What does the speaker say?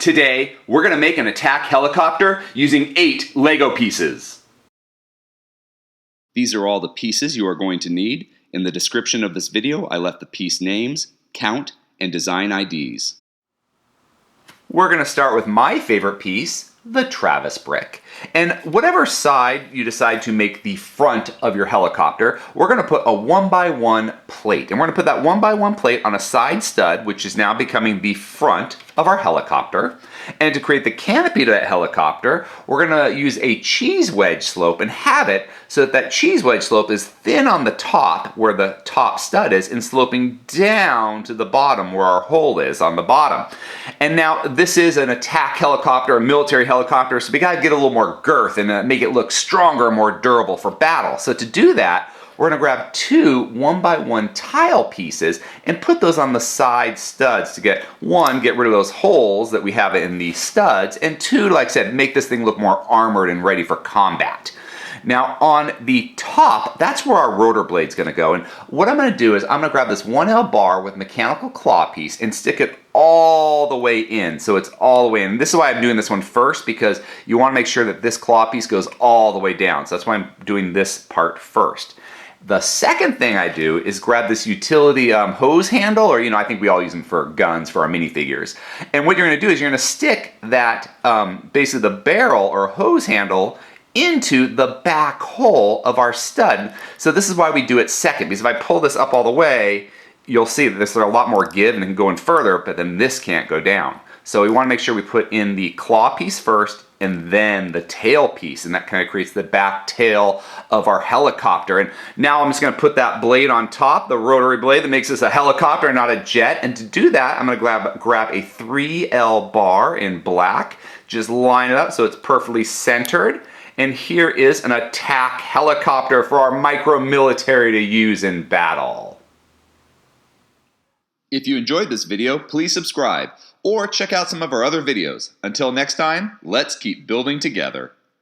Today, we're going to make an attack helicopter using 8 Lego pieces. These are all the pieces you are going to need. In the description of this video, I left the piece names, count, and design IDs. We're going to start with my favorite piece, the Travis brick. And whatever side you decide to make the front of your helicopter, we're going to put a 1x1 plate. And we're going to put that 1x1 plate on a side stud, which is now becoming the front of our helicopter. And to create the canopy to that helicopter, we're going to use a cheese wedge slope and have it so that that cheese wedge slope is thin on the top where the top stud is and sloping down to the bottom where our hole is on the bottom. And now this is an attack helicopter, a military helicopter, so we got to get a little more girth and make it look stronger and more durable for battle. So to do that, we're going to grab 2 1x1 tile pieces and put those on the side studs to get rid of those holes that we have in the studs, and 2, like I said, make this thing look more armored and ready for combat. Now on the top, that's where our rotor blade's going to go, and what I'm going to do is I'm going to grab this 1L bar with mechanical claw piece and stick it all the way in, so it's all the way in. This is why I'm doing this one first, because you want to make sure that this claw piece goes all the way down, so that's why I'm doing this part first. The second thing I do is grab this utility hose handle, or I think we all use them for guns, for our minifigures. And what you're going to do is you're going to stick that, basically the barrel or hose handle into the back hole of our stud. So this is why we do it second, because if I pull this up all the way, you'll see that there's a lot more give and it can go in further, but then this can't go down. So we want to make sure we put in the claw piece first and then the tail piece, and that kind of creates the back tail of our helicopter. And now I'm just going to put that blade on top, the rotary blade that makes this a helicopter, not a jet. And to do that, I'm going to grab a 3L bar in black, just line it up so it's perfectly centered. And here is an attack helicopter for our micro-military to use in battle. If you enjoyed this video, please subscribe or check out some of our other videos. Until next time, let's keep building together.